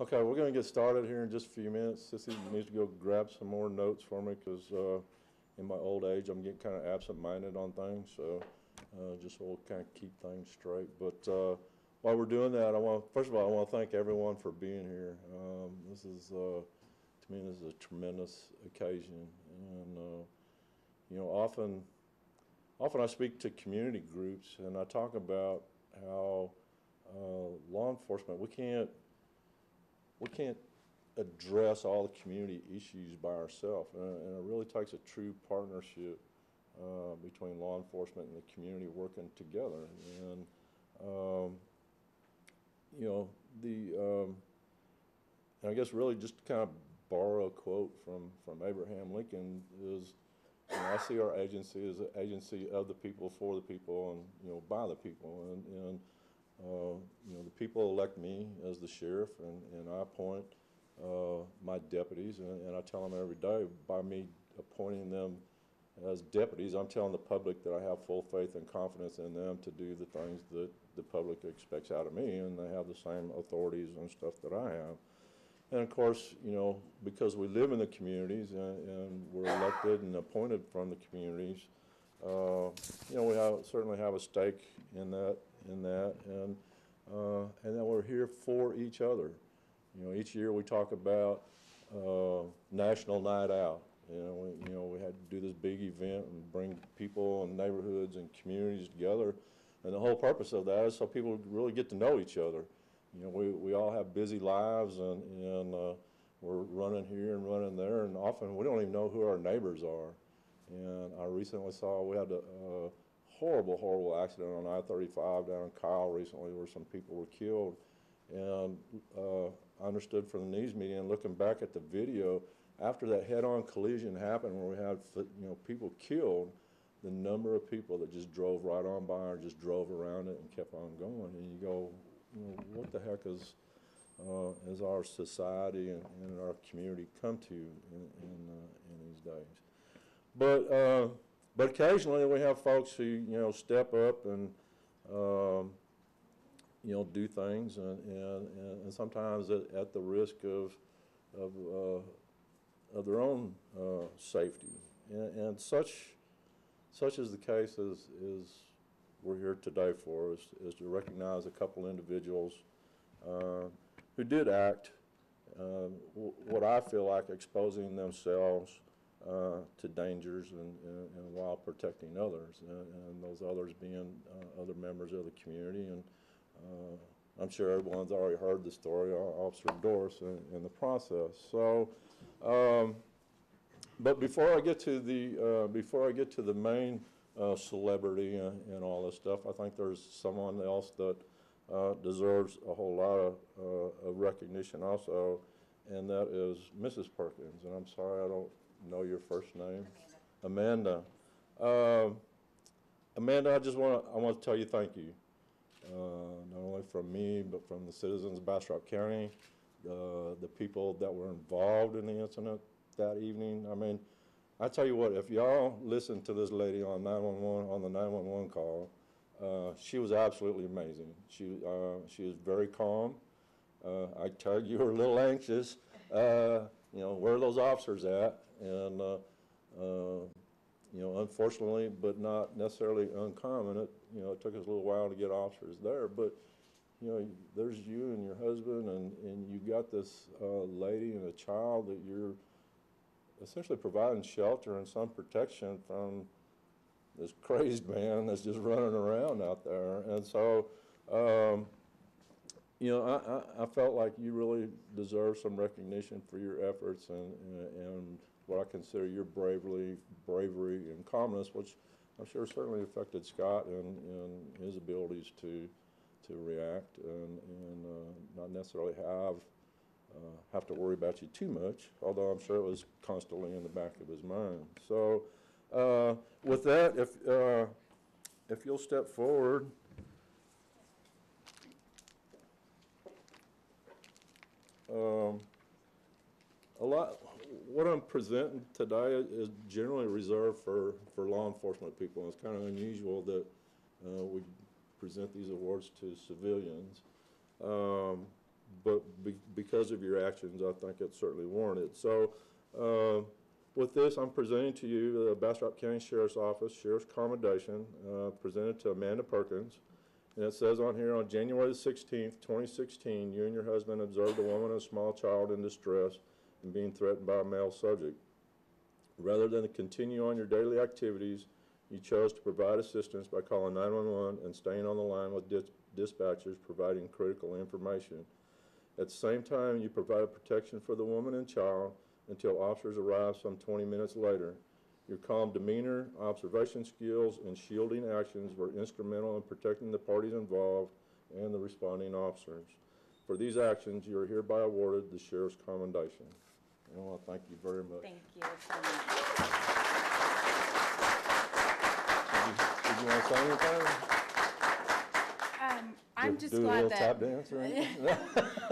Okay, we're going to get started here in just a few minutes. Sissy needs to go grab some more notes for me because in my old age I'm getting kind of absent-minded on things, so just so we'll kind of keep things straight. But while we're doing that, first of all, I want to thank everyone for being here. This is, to me, this is a tremendous occasion, and you know, often I speak to community groups and I talk about how law enforcement, we can't address all the community issues by ourselves, and it really takes a true partnership between law enforcement and the community working together. And you know, and I guess really just to kind of borrow a quote from Abraham Lincoln is, you know, I see our agency as an agency of the people, for the people, and, you know, by the people. And you know, the people elect me as the sheriff, and I appoint my deputies, and I tell them every day, by me appointing them as deputies, I'm telling the public that I have full faith and confidence in them to do the things that the public expects out of me, and they have the same authorities and stuff that I have. And of course, you know, because we live in the communities and we're elected and appointed from the communities, you know, we certainly have a stake in that, and then we're here for each other. You know, each year we talk about National Night Out. You know, we had to do this big event and bring people and neighborhoods and communities together, and the whole purpose of that is so people really get to know each other. You know, we all have busy lives, and we're running here and running there, and often we don't even know who our neighbors are. And I recently saw we had a horrible accident on I-35 down in Kyle recently where some people were killed. And I understood from the news media and looking back at the video, after that head-on collision happened where we had, you know, people killed, the number of people that just drove right on by or just drove around it and kept on going. And you go, you know, what the heck is our society and our community come to in these days? But occasionally we have folks who, you know, step up and you know, do things, and sometimes at the risk of their own safety, and such is the case as we're here today for, is to recognize a couple individuals who did act what I feel like exposing themselves to dangers and while protecting others, and those others being other members of the community. And I'm sure everyone's already heard the story, Officer Doris, in the process. So, but before I get to the main celebrity and all this stuff, I think there's someone else that deserves a whole lot of recognition also, and that is Mrs. Perkins. And I'm sorry I don't know your first name. Amanda. Amanda, I want to tell you thank you. Not only from me, but from the citizens of Bastrop County, the people that were involved in the incident that evening. I mean, I tell you what, if y'all listen to this lady on 911, on the 911 call, she was absolutely amazing. She was very calm. I tell you were a little anxious. You know, where are those officers at? And you know, unfortunately, but not necessarily uncommon, it took us a little while to get officers there. But you know, there's you and your husband, and you got this lady and a child that you're essentially providing shelter and some protection from this crazed man that's just running around out there. And so, you know, I felt like you really deserve some recognition for your efforts and what I consider your bravery and calmness, which I'm sure certainly affected Scott and his abilities to react and not necessarily have to worry about you too much, although I'm sure it was constantly in the back of his mind. So with that, if you'll step forward. What I'm presenting today is generally reserved for law enforcement people. It's kind of unusual that we present these awards to civilians. but because of your actions, I think it's certainly warranted. So with this, I'm presenting to you the Bastrop County Sheriff's Office Sheriff's Commendation presented to Amanda Perkins. And it says on here, on January the 16th, 2016, you and your husband observed a woman and a small child in distress and being threatened by a male subject. Rather than to continue on your daily activities, you chose to provide assistance by calling 911 and staying on the line with dispatchers providing critical information. At the same time, you provided protection for the woman and child until officers arrived some 20 minutes later. Your calm demeanor, observation skills, and shielding actions were instrumental in protecting the parties involved and the responding officers. For these actions, you are hereby awarded the Sheriff's Commendation. I want to thank you very much. Thank you so much. Did you want to say anything? I'm just do a glad little that tap dance or anything?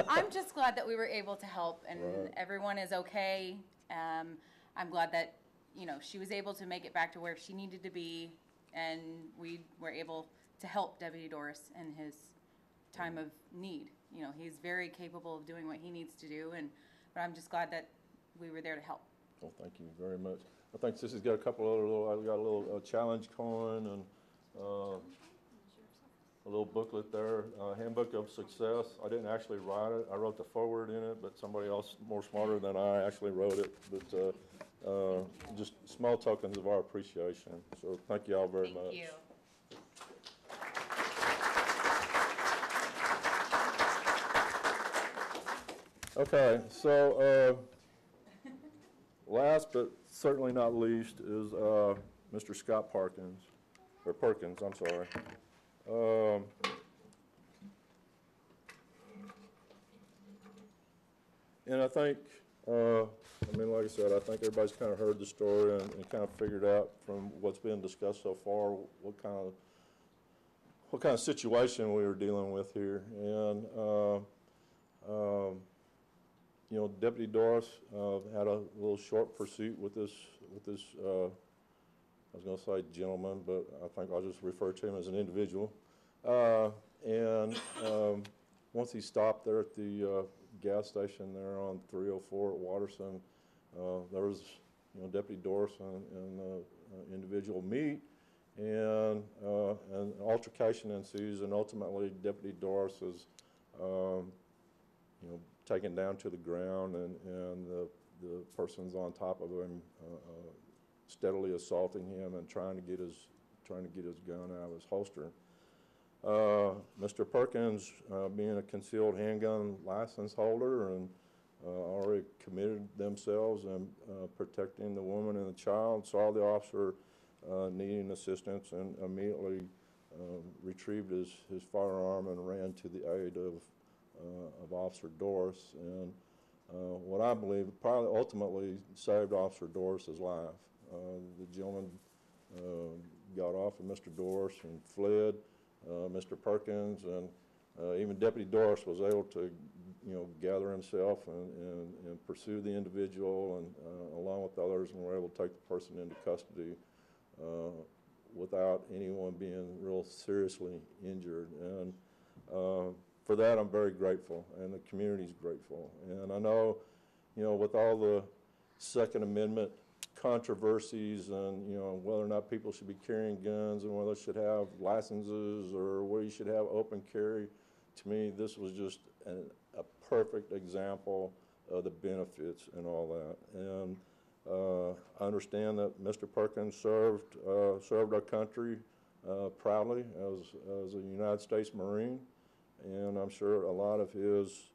I'm just glad that we were able to help and Right. everyone is okay. I'm glad that, you know, she was able to make it back to where she needed to be, and we were able to help Deputy Doris in his time of need. You know, he's very capable of doing what he needs to do, but I'm just glad that we were there to help. Well, thank you very much. I think Sissy's got a couple other I've got a little challenge coin and a little booklet there, Handbook of Success. I didn't actually write it. I wrote the foreword in it, but somebody else more smarter than I actually wrote it. But just small tokens of our appreciation. So thank you all very much. Thank you. Okay, so last but certainly not least is Mr. Scott Perkins, I'm sorry. And I think, I mean, like I said, I think everybody's kind of heard the story and kind of figured out from what's been discussed so far what kind of situation we were dealing with here. And you know, Deputy Doris had a little short pursuit with this I was going to say gentleman, but I think I'll just refer to him as an individual. And once he stopped there at the gas station there on 304 at Watterson, there was, you know, Deputy Doris and individual meet, and an altercation ensues, and ultimately Deputy Doris is, you know, taken down to the ground, and the person's on top of him, steadily assaulting him and trying to get his gun out of his holster. Mr. Perkins, being a concealed handgun license holder and already committed themselves in protecting the woman and the child, saw the officer needing assistance and immediately retrieved his firearm and ran to the aid of Officer Doris, and what I believe probably ultimately saved Officer Doris's life. The gentleman got off of Mr. Doris and fled. Mr. Perkins and even Deputy Doris was able to, you know, gather himself and pursue the individual, and along with others, and were able to take the person into custody without anyone being real seriously injured. And for that, I'm very grateful, and the community's grateful. And I know, you know, with all the Second Amendment controversies and, you know, whether or not people should be carrying guns and whether they should have licenses or whether you should have open carry, to me, this was just a perfect example of the benefits and all that. And I understand that Mr. Perkins served our country proudly as a United States Marine, and I'm sure a lot of his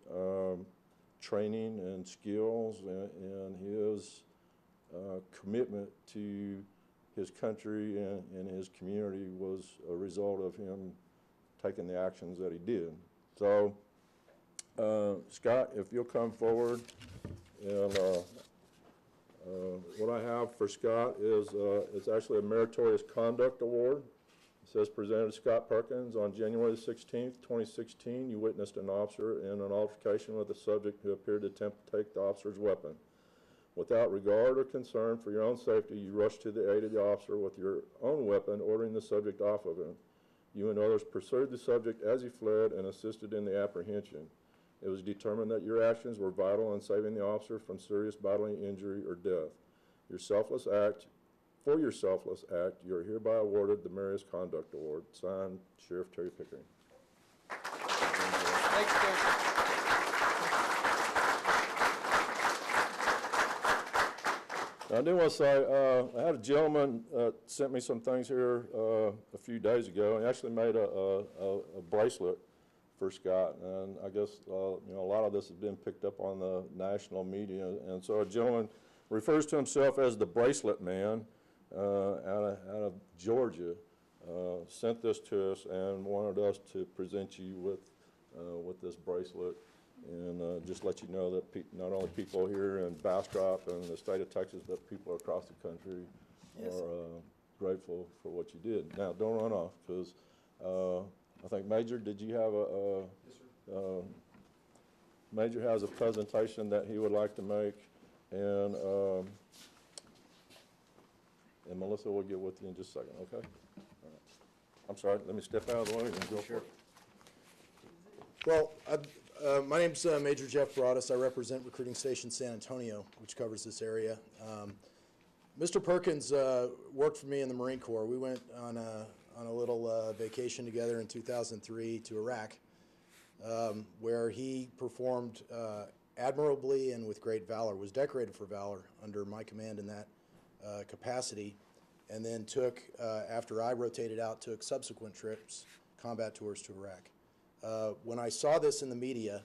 training and skills and his commitment to his country and his community was a result of him taking the actions that he did. So, Scott, if you'll come forward, and what I have for Scott is it's actually a Meritorious Conduct Award. It says, presented to Scott Perkins on January 16th, 2016, you witnessed an officer in an altercation with a subject who appeared to attempt to take the officer's weapon. Without regard or concern for your own safety, you rushed to the aid of the officer with your own weapon, ordering the subject off of him. You and others pursued the subject as he fled and assisted in the apprehension. It was determined that your actions were vital in saving the officer from serious bodily injury or death. For your selfless act, you are hereby awarded the Meritorious Conduct Award. Signed, Sheriff Terry Pickering. Thanks, sir. I do want to say, I had a gentleman sent me some things here a few days ago. He actually made a bracelet for Scott, and I guess you know, a lot of this has been picked up on the national media. And so a gentleman refers to himself as the Bracelet Man out of Georgia. Sent this to us and wanted us to present you with this bracelet. And just let you know that not only people here in Bastrop and the state of Texas, but people across the country are grateful for what you did. Now, don't run off, because I think Major, did you have a? Yes, sir. Major has a presentation that he would like to make, and Melissa will get with you in just a second, okay? All right. I'm sorry, let me step out of the way and go for it. Well, my name's Major Jeff Broadus. I represent Recruiting Station San Antonio, which covers this area. Mr. Perkins worked for me in the Marine Corps. We went on a little vacation together in 2003 to Iraq, where he performed admirably and with great valor, was decorated for valor under my command in that capacity, and then took, after I rotated out, took subsequent trips, combat tours to Iraq. When I saw this in the media,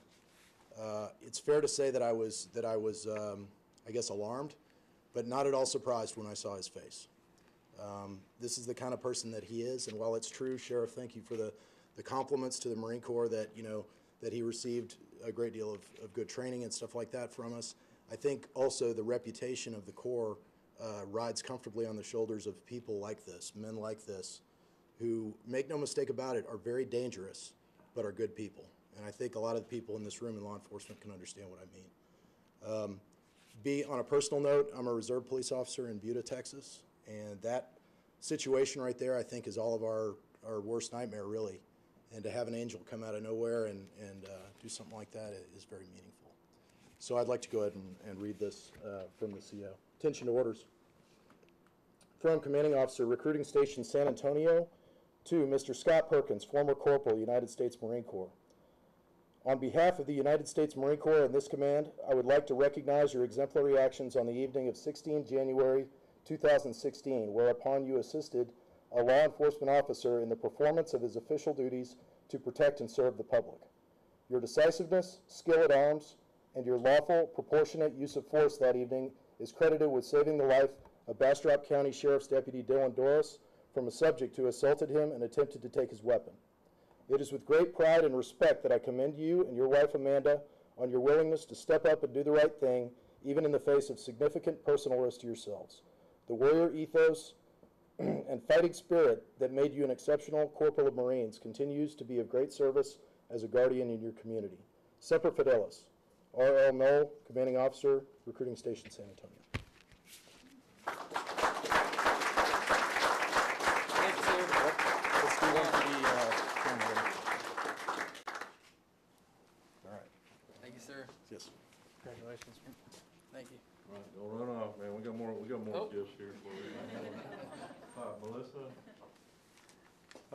it's fair to say that I was, I guess, alarmed, but not at all surprised when I saw his face. This is the kind of person that he is, and while it's true, Sheriff, thank you for the compliments to the Marine Corps that, you know, that he received a great deal of good training and stuff like that from us. I think also the reputation of the Corps rides comfortably on the shoulders of people like this, men like this, who, make no mistake about it, are very dangerous, but are good people. And I think a lot of the people in this room in law enforcement can understand what I mean. On a personal note, I'm a reserve police officer in Buda, Texas, and that situation right there, I think, is all of our worst nightmare, really. And to have an angel come out of nowhere and do something like that is very meaningful. So I'd like to go ahead and read this from the CO. Attention to orders. From Commanding Officer, Recruiting Station San Antonio, to Mr. Scott Perkins, former Corporal, United States Marine Corps. On behalf of the United States Marine Corps and this command, I would like to recognize your exemplary actions on the evening of 16 January 2016, whereupon you assisted a law enforcement officer in the performance of his official duties to protect and serve the public. Your decisiveness, skill at arms, and your lawful, proportionate use of force that evening is credited with saving the life of Bastrop County Sheriff's Deputy Dylan Dorris from a subject who assaulted him and attempted to take his weapon. It is with great pride and respect that I commend you and your wife Amanda on your willingness to step up and do the right thing, even in the face of significant personal risk to yourselves. The warrior ethos and fighting spirit that made you an exceptional Corporal of Marines continues to be of great service as a guardian in your community. Semper Fidelis, R.L. Knoll, Commanding Officer, Recruiting Station San Antonio. Let's do one for the camera. All right. Thank you, sir. Yes. Congratulations. Thank you. All right, don't run off, man. We got more gifts here for you.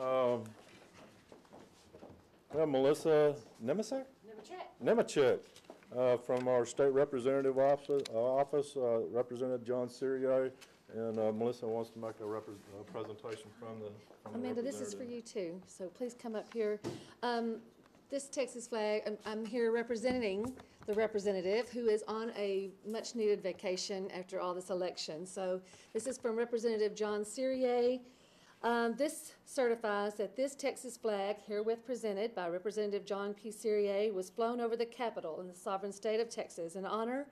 All right, Melissa. Melissa Nemechek from our state representative office, Representative John Serio, and Melissa wants to make a presentation from the Amanda, this is for you too, so please come up here. This Texas flag, I'm here representing the representative who is on a much-needed vacation after all this election. So this is from Representative John Serio. This certifies that this Texas flag, herewith presented by Representative John P. Serio, was flown over the Capitol in the sovereign state of Texas in honor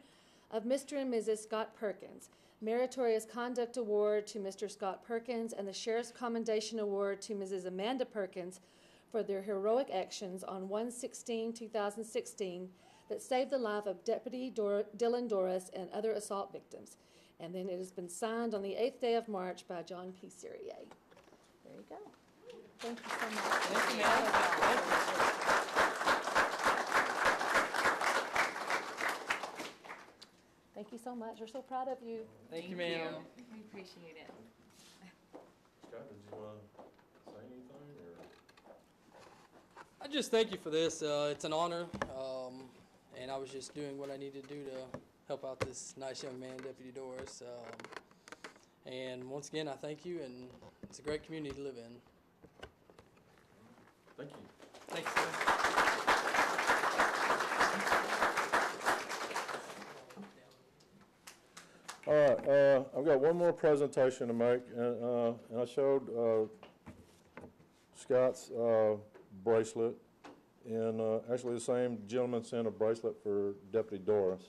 of Mr. and Mrs. Scott Perkins. Meritorious Conduct Award to Mr. Scott Perkins and the Sheriff's Commendation Award to Mrs.Amanda Perkins for their heroic actions on 1/16/2016 that saved the life of Deputy Dylan Dorris and other assault victims. And then it has been signed on the 8th day of March by John P. Serio. There you go. Thank you so much. Thank you, ma'am. so much. We're so proud of you. Thank you, ma'am. We appreciate it. Scott, did you want to say anything, or? I just thank you for this. It's an honor, and I was just doing what I needed to do to help out this nice young man, Deputy Doris. And once again, I thank you, and it's a great community to live in. Thank you. Thanks, sir. All right, I've got one more presentation to make, and I showed Scott's bracelet, and actually the same gentleman sent a bracelet for Deputy Doris.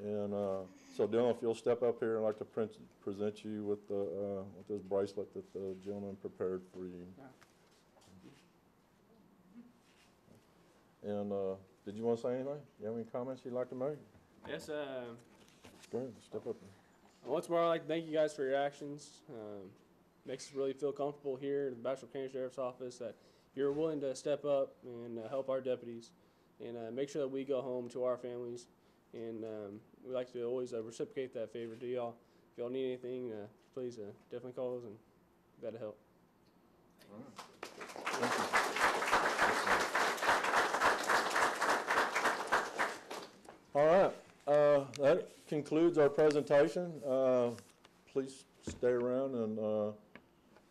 And so Dylan, if you'll step up here, I'd like to present you with this bracelet that the gentleman prepared for you. And did you want to say anything? You have any comments you'd like to make? Yes, Go ahead, step up there. once more, I'd like to thank you guys for your actions. Makes us really feel comfortable here at the Bastrop County Sheriff's Office that you're willing to step up and help our deputies and make sure that we go home to our families. And we like to always reciprocate that favor to y'all. If y'all need anything, please definitely call us and be glad to help. All right, that concludes our presentation. Please stay around and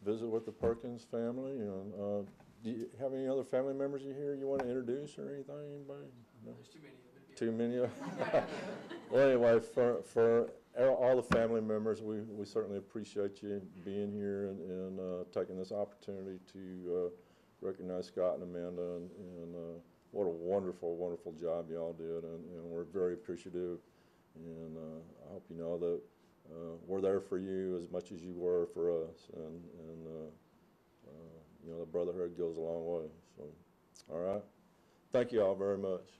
visit with the Perkins family. And do you have any other family members you want to introduce or anything? Anybody? No? There's too many. Too many? Well, anyway, for all the family members, we certainly appreciate you being here and taking this opportunity to recognize Scott and Amanda, and what a wonderful, wonderful job y'all did, and we're very appreciative, and I hope you know that we're there for you as much as you were for us, and you know, the brotherhood goes a long way. So, all right, thank you all very much.